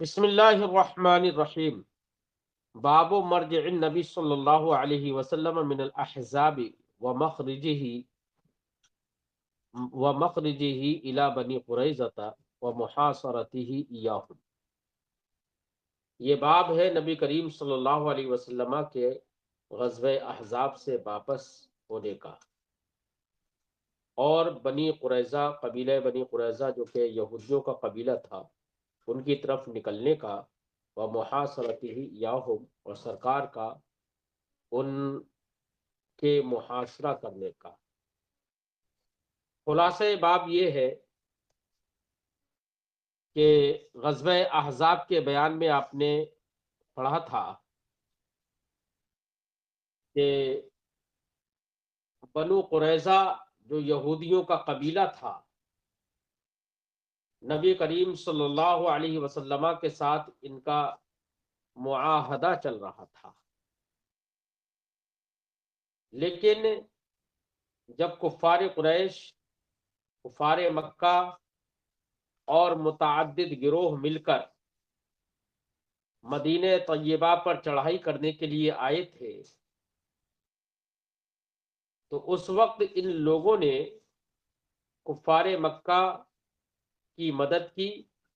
بسم اللہ الرحمن الرحیم۔ باب مرجع النبی صلی اللہ علیہ وسلم من الاحزاب ومخرجه ومخرجه الى بنی قریظہ ومحاصرته ایاہم۔ یہ باب ہے نبی کریم صلی اللہ علیہ وسلم کے غزوہ احزاب سے واپس ہونے کا اور بنی قریظہ، قبیلہ بنی قریظہ جو کہ یہودیوں کا قبیلہ تھا، ان کی طرف نکلنے کا، ومحاصرته ایاہم، اور سرکار کا ان کے محاصرہ کرنے کا۔ خلاصہ باب یہ ہے کہ غزوہ احزاب کے بیان میں آپ نے پڑھا تھا کہ بنو قریظہ جو یہودیوں کا قبیلہ تھا، نبی کریم صلی اللہ علیہ وسلم کے ساتھ ان کا معاہدہ چل رہا تھا، لیکن جب کفار قریش، کفار مکہ اور متعدد گروہ مل کر مدینہ طیبہ پر چڑھائی کرنے کے لیے آئے تھے، تو اس وقت ان لوگوں نے کفار مکہ کی مدد کی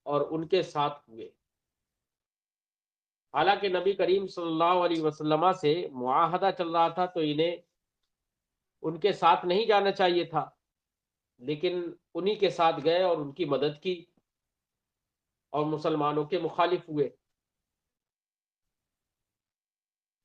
اور ان کے ساتھ ہوئے، حالانکہ نبی کریم صلی اللہ علیہ وسلم سے معاہدہ چل رہا تھا تو انہیں ان کے ساتھ نہیں جانا چاہیے تھا، لیکن انہی کے ساتھ گئے اور ان کی مدد کی اور مسلمانوں کے مخالف ہوئے۔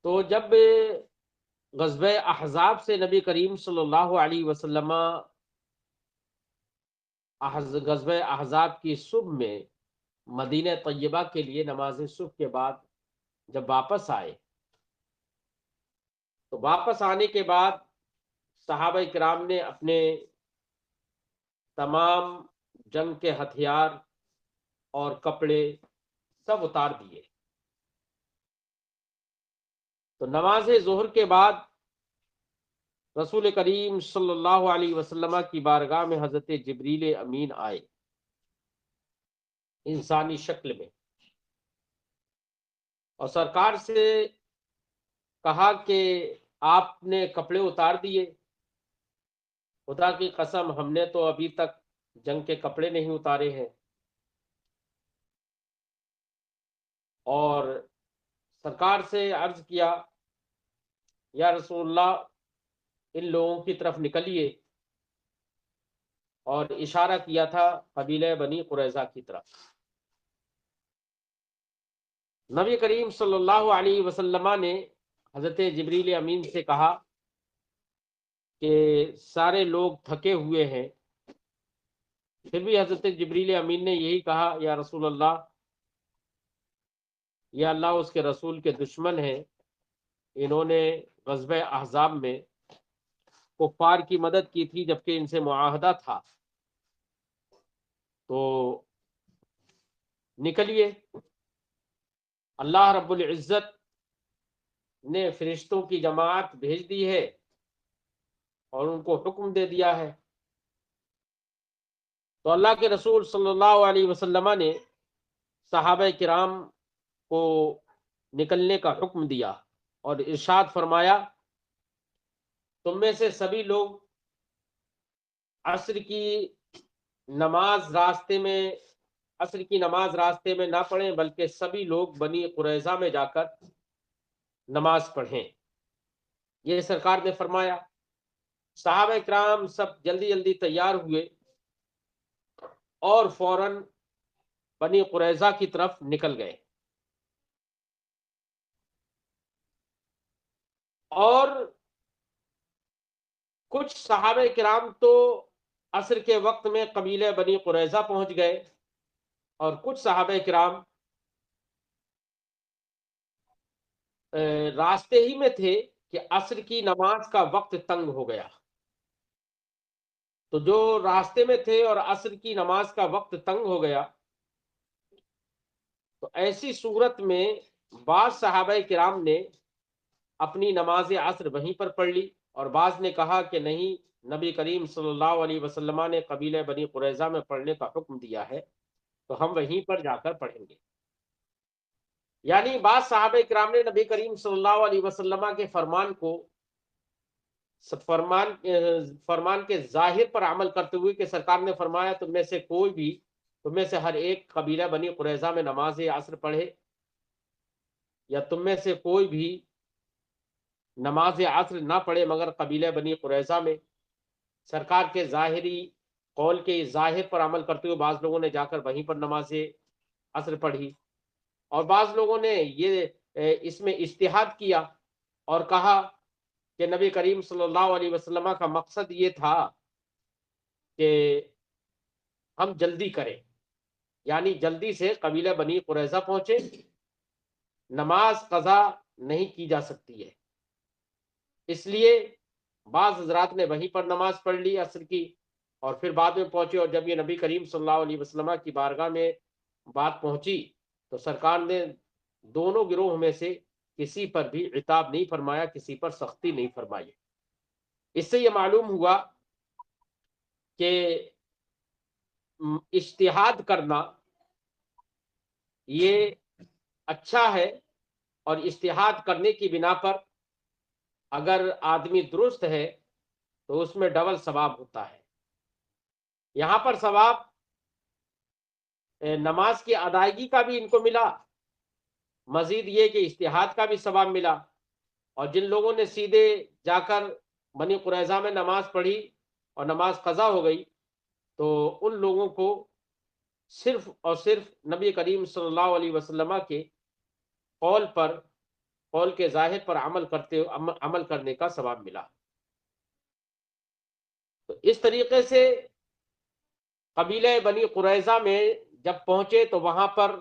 تو جب غزوہ احزاب سے نبی کریم صلی اللہ علیہ وسلم غزوہ احزاب کی صبح میں مدینہ طیبہ کے لیے نماز صبح کے بعد جب واپس آئے، تو واپس آنے کے بعد صحابہ کرام نے اپنے تمام جنگ کے ہتھیار اور کپڑے سب اتار دیے۔ تو نماز ظہر کے بعد رسول کریم صلی اللہ علیہ وسلم کی بارگاہ میں حضرت جبریل امین آئے انسانی شکل میں، اور سرکار سے کہا کہ آپ نے کپڑے اتار دیے؟ خدا کی قسم ہم نے تو ابھی تک جنگ کے کپڑے نہیں اتارے ہیں۔ اور سرکار سے عرض کیا، یا رسول اللہ ان لوگوں کی طرف نکلیے، اور اشارہ کیا تھا قبیلہ بنی قریظہ کی طرف۔ نبی کریم صلی اللہ علیہ وسلم نے حضرت جبریل امین سے کہا کہ سارے لوگ تھکے ہوئے ہیں، پھر بھی حضرت جبریل امین نے یہی کہا، یا رسول اللہ، یا اللہ اس کے رسول کے دشمن ہیں، انہوں نے غزوہ احزاب میں کفار کی مدد کی تھی جبکہ ان سے معاہدہ تھا، تو نکلیے۔ اللہ رب العزت نے فرشتوں کی جماعت بھیج دی ہے اور ان کو حکم دے دیا ہے۔ تو اللہ کے رسول صلی اللہ علیہ وسلم نے صحابہ کرام کو نکلنے کا حکم دیا اور ارشاد فرمایا، تم میں سے سبھی لوگ عصر کی نماز راستے میں نہ پڑھیں، بلکہ سبھی لوگ بنی قریظہ میں جا کر نماز پڑھیں، یہ سرکار نے فرمایا۔ صحابہ کرام سب جلدی جلدی تیار ہوئے اور فوراً بنی قریظہ کی طرف نکل گئے، اور کچھ صحابہ کرام تو عصر کے وقت میں قبیلہ بنی قریظہ پہنچ گئے، اور کچھ صحابہ کرام راستے ہی میں تھے کہ عصر کی نماز کا وقت تنگ ہو گیا۔ تو جو راستے میں تھے اور عصر کی نماز کا وقت تنگ ہو گیا، تو ایسی صورت میں بعض صحابہ کرام نے اپنی نماز عصر وہیں پر پڑھ لی، اور بعض نے کہا کہ نہیں، نبی کریم صلی اللہ علیہ وسلم نے قبیلہ بنی قریظہ میں پڑھنے کا حکم دیا ہے تو ہم وہیں پر جا کر پڑھیں گے۔ یعنی بعض صحابہ کرام نے نبی کریم صلی اللہ علیہ وسلم کے فرمان کے ظاہر پر عمل کرتے ہوئے کہ سرکار نے فرمایا تم میں سے ہر ایک قبیلہ بنی قریظہ میں نماز عصر پڑھے، یا تم میں سے کوئی بھی نماز عصر نہ پڑھے مگر قبیلہ بنی قریظہ میں، سرکار کے ظاہری قول کے ظاہر پر عمل کرتے ہوئے بعض لوگوں نے جا کر وہیں پر نماز عصر پڑھی، اور بعض لوگوں نے یہ اس میں اجتہاد کیا اور کہا کہ نبی کریم صلی اللہ علیہ وسلم کا مقصد یہ تھا کہ ہم جلدی کریں، یعنی جلدی سے قبیلہ بنی قریظہ پہنچے، نماز قضا نہیں کی جا سکتی ہے، اس لیے بعض حضرات نے وہیں پر نماز پڑھ لی عصر کی اور پھر بعد میں پہنچے، اور جب یہ نبی کریم صلی اللہ علیہ وسلم کی بارگاہ میں بات پہنچی تو سرکار نے دونوں گروہ میں سے کسی پر بھی عتاب نہیں فرمایا، کسی پر سختی نہیں فرمائی۔ اس سے یہ معلوم ہوا کہ اجتہاد کرنا یہ اچھا ہے، اور اجتہاد کرنے کی بنا پر اگر آدمی درست ہے تو اس میں ڈبل ثواب ہوتا ہے۔ یہاں پر ثواب نماز کی ادائیگی کا بھی ان کو ملا، مزید یہ کہ اجتہاد کا بھی ثواب ملا، اور جن لوگوں نے سیدھے جا کر بنی قریظہ میں نماز پڑھی اور نماز قضا ہو گئی تو ان لوگوں کو صرف اور صرف نبی کریم صلی اللہ علیہ وسلم کے قول کے ظاہر پر عمل کرنے کا ثواب ملا۔ تو اس طریقے سے قبیلہ بنی قریظہ میں جب پہنچے تو وہاں پر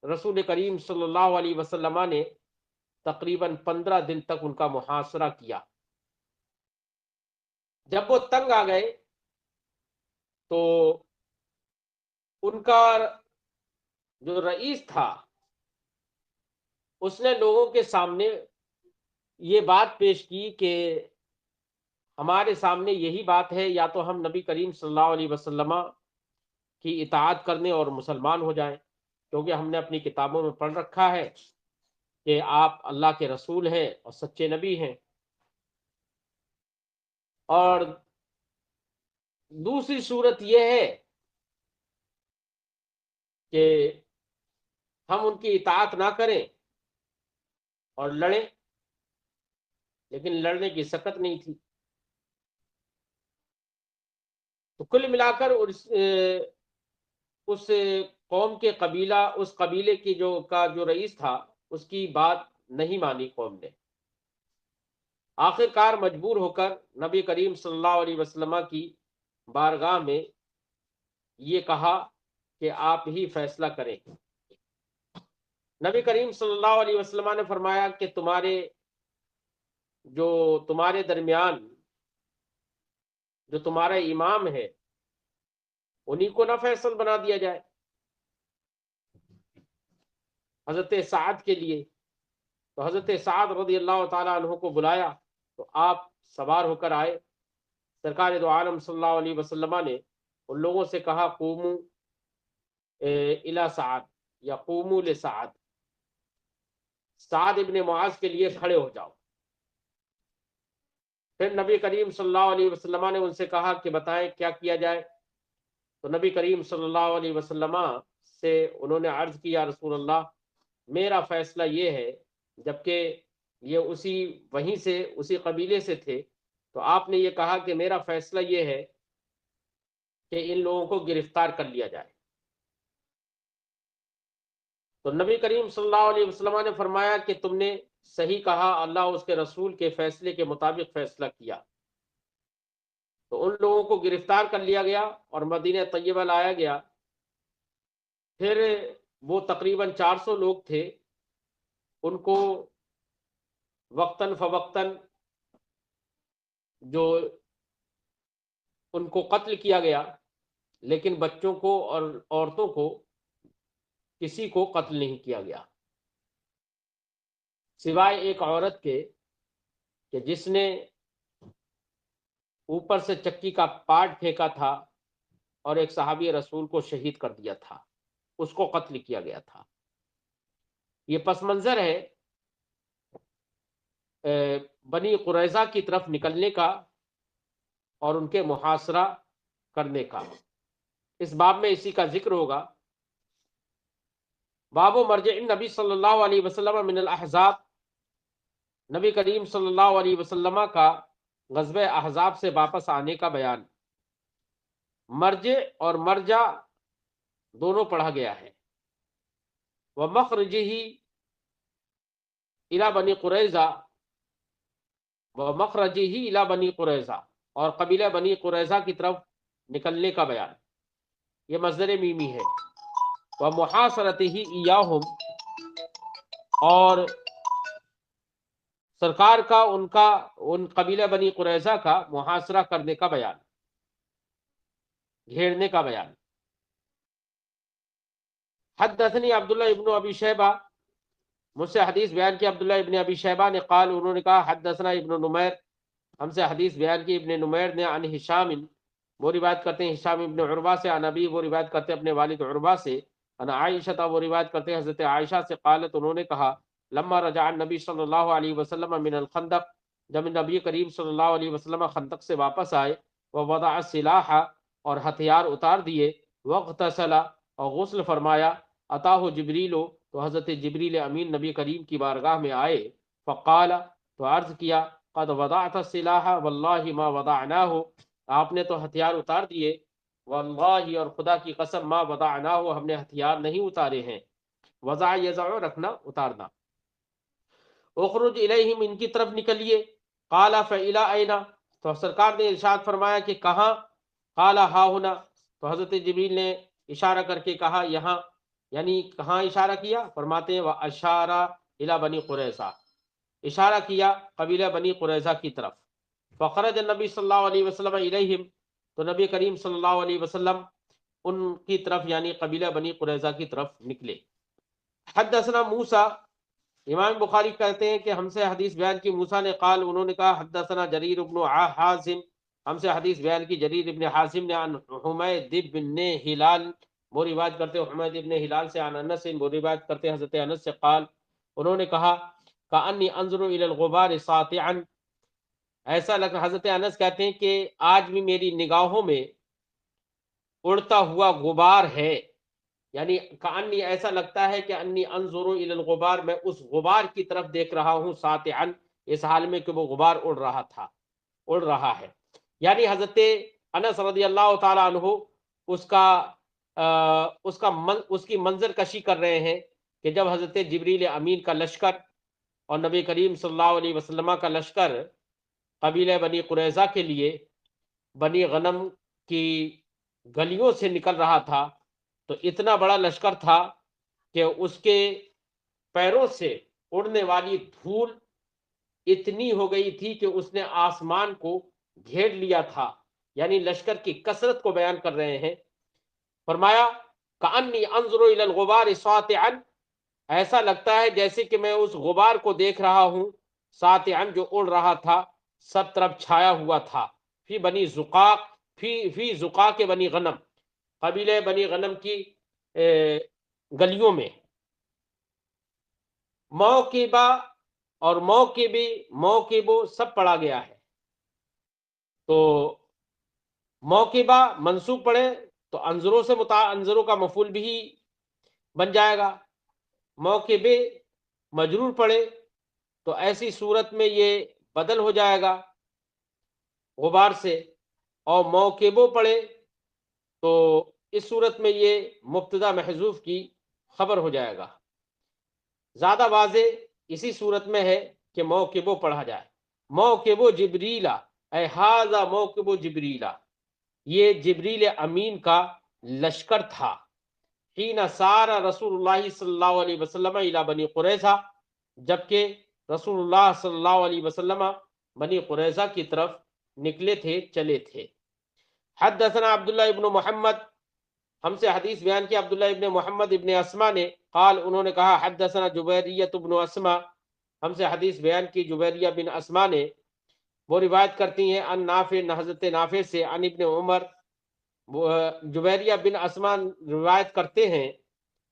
رسول کریم صلی اللہ علیہ وسلم نے تقریباً 15 دن تک ان کا محاصرہ کیا۔ جب وہ تنگ آ گئے تو ان کا جو رئیس تھا اس نے لوگوں کے سامنے یہ بات پیش کی کہ ہمارے سامنے یہی بات ہے، یا تو ہم نبی کریم صلی اللہ علیہ وسلم کی اطاعت کرنے اور مسلمان ہو جائیں، کیونکہ ہم نے اپنی کتابوں میں پڑھ رکھا ہے کہ آپ اللہ کے رسول ہیں اور سچے نبی ہیں، اور دوسری صورت یہ ہے کہ ہم ان کی اطاعت نہ کریں اور لڑیں، لیکن لڑنے کی سکت نہیں تھی۔ تو کل ملا کر اس قوم کے اس قبیلے کی جو رئیس تھا اس کی بات نہیں مانی قوم نے، آخر کار مجبور ہو کر نبی کریم صلی اللہ علیہ وسلم کی بارگاہ میں یہ کہا کہ آپ ہی فیصلہ کریں۔ نبی کریم صلی اللہ علیہ وسلم نے فرمایا کہ تمہارے درمیان جو تمہارا امام ہے انہی کو نہ فیصل بنا دیا جائے۔ حضرت سعد کے لیے تو حضرت سعد رضی اللہ تعالیٰ عنہ کو بلایا تو آپ سوار ہو کر آئے۔ سرکار دو عالم صلی اللہ علیہ وسلم نے ان لوگوں سے کہا قوموا الی سعد یا قوموا لسعد، سعد ابن معاذ کے لیے کھڑے ہو جاؤ۔ پھر نبی کریم صلی اللہ علیہ وسلم نے ان سے کہا کہ بتائیں کیا کیا جائے، تو نبی کریم صلی اللہ علیہ وسلم سے انہوں نے عرض کیا رسول اللہ میرا فیصلہ یہ ہے، جبکہ یہ اسی قبیلے سے تھے، تو آپ نے یہ کہا کہ میرا فیصلہ یہ ہے کہ ان لوگوں کو گرفتار کر لیا جائے۔ تو نبی کریم صلی اللہ علیہ وسلم نے فرمایا کہ تم نے صحیح کہا، اللہ اس کے رسول کے فیصلے کے مطابق فیصلہ کیا۔ تو ان لوگوں کو گرفتار کر لیا گیا اور مدینہ طیبہ لایا گیا۔ پھر وہ تقریباً 400 لوگ تھے، ان کو وقتاً فوقتاً جو ان کو قتل کیا گیا، لیکن بچوں کو اور عورتوں کو کسی کو قتل نہیں کیا گیا، سوائے ایک عورت کے کہ جس نے اوپر سے چکی کا پارٹ پھینکا تھا اور ایک صحابی رسول کو شہید کر دیا تھا، اس کو قتل کیا گیا تھا۔ یہ پس منظر ہے بنی قریظہ کی طرف نکلنے کا اور ان کے محاصرہ کرنے کا۔ اس باب میں اسی کا ذکر ہوگا۔ باب مرجع النبی صلی اللہ علیہ وسلم من الاحزاب، نبی کریم صلی اللہ علیہ وسلم کا غزوہ احزاب سے واپس آنے کا بیان۔ مرجع اور مرجع دونوں پڑھا گیا ہے۔ ومخرجہ الی بنی قریظہ، ومخرجہ الی بنی قریظہ، اور قبیلہ بنی قریظہ کی طرف نکلنے کا بیان۔ یہ مصدر میمی ہے۔ ومحاصرتہ ایاہم، اور سرکار کا ان قبیلہ بنی قریظہ کا محاصرہ کرنے کا بیان، گھیرنے کا بیان۔ حدثنی عبداللہ ابن ابی شیبہ، مجھ سے حدیث بیان کی عبداللہ ابن ابی شیبہ نے، قال انہوں نے کہا حدثنا ابن نمیر، ہم سے حدیث بیان کی ابن نمیر نے، عن ہشام، وہ روایت کرتے ہیں ہشام ابن عروہ سے، عن ابی، وہ روایت کرتے ہیں اپنے والد عروہ سے، عن عائشہ، وہ روایت کرتے ہیں حضرت عائشہ سے، قالت، انہوں نے کہا لما رجع النبی صلی اللہ علیہ وسلم من الخندق، جب نبی کریم صلی اللہ علیہ وسلم خندق سے واپس آئے، ووضع السلاح، اور ہتھیار اتار دیے، واغتسل، اور غسل فرمایا، اتاہ جبریل، تو حضرت جبریل امین نبی کریم کی بارگاہ میں آئے، فقال، تو عرض کیا، قد وضعت السلاح واللہ ما وضعناہ، آپ نے تو ہتھیار اتار دیے، واللہ، اور خدا کی قسم، ما وضعناہ، ہم نے ہتھیار نہیں اتارے ہیں۔ وضع یضع، رکھنا، اتارنا۔ اخرج الیہم، ان کی طرف نکلیے، قال فإلی اینا، تو سرکار نے ارشاد فرمایا کہ کہاں، قال ہا ہنا، تو حضرت جبریل نے اشارہ کر کے کہا یہاں، یعنی کہاں اشارہ کیا، فرماتے ہیں واشارہ الی بنی قریظہ، اشارہ کیا قبیلہ بنی قریظہ کی طرف۔ فخرج النبی صلی اللہ علیہ وسلم الیہم، تو نبی کریم صلی اللہ علیہ وسلم ان کی طرف یعنی قبیلہ بنی قریظہ کی طرف نکلے۔ حدثنا موسیٰ، امام بخاری کہتے ہیں کہ ہم سے حدیث بیان کی موسیٰ نے، قال، انہوں نے کہا حدثنا جریر بن حازم، ہم سے حدیث بیان کی جریر ابن حازم نے، عن حمید بن ہلال، وہ روایت کرتے ہیں حمید ابن ہلال سے، عن انس، وہ روایت کرتے ہیں حضرت انس سے، قال، انہوں نے کہا کأنی انظر الی الغبار ساطعا، ایسا لگتا، حضرت انس کہتے ہیں کہ آج بھی میری نگاہوں میں اڑتا ہوا غبار ہے، یعنی کأنی، ایسا لگتا ہے کہ انی انظر الی الغبار، میں اس غبار کی طرف دیکھ رہا ہوں، ساطعا، اس حال میں کہ وہ غبار اڑ رہا ہے، یعنی حضرت انس رضی اللہ تعالی عنہ اس کی منظر کشی کر رہے ہیں کہ جب حضرت جبریل امین کا لشکر اور نبی کریم صلی اللہ علیہ وسلم کا لشکر قبیلہ بنی قریظہ کے لیے بنی غنم کی گلیوں سے نکل رہا تھا، تو اتنا بڑا لشکر تھا کہ اس کے پیروں سے اڑنے والی دھول اتنی ہو گئی تھی کہ اس نے آسمان کو گھیر لیا تھا، یعنی لشکر کی کثرت کو بیان کر رہے ہیں۔ فرمایا کأنی انظر الی الغبار ساطعا، ایسا لگتا ہے جیسے کہ میں اس غبار کو دیکھ رہا ہوں، ساطعا، جو اڑ رہا تھا، سب طرف چھایا ہوا تھا، فی بنی زقاق، فی زقاق بنی غنم، قبیلہ بنی غنم کی گلیوں میں۔ موکبہ اور موکبو سب پڑھا گیا ہے، تو موکبہ منصوب پڑھے تو انظروں سے انظروں کا مفعول بھی بن جائے گا، موکبے مجرور پڑھے تو ایسی صورت میں یہ بدل ہو جائے گا غبار سے، اور موکبو پڑھے تو اس صورت میں یہ مبتدا محذوف کی خبر ہو جائے گا۔ زیادہ واضح اسی صورت میں ہے کہ موکبو پڑھا جائے، موکبو جبریلا، اے ھذا موکبو جبریلا، یہ جبریل امین کا لشکر تھا، حین سار رسول اللہ صلی اللہ علیہ وسلم الی بنی قریظہ، جبکہ رسول اللہ صلی اللہ علیہ وسلم بنی قریظہ کی طرف نکلے تھے، چلے تھے۔ حدثنا عبداللہ ابن محمد، ہم سے حدیث بیان کی عبداللہ ابن محمد ابن اسما نے، قال، انہوں نے کہا حدثنا جبیریۃ ابن اسما، ہم سے حدیث بیان کی جبیریہ بن اسما نے، وہ روایت کرتی ہیں ان نافع، حضرت نافع سے، ان ابن عمر، جبیریہ بن اسما روایت کرتے ہیں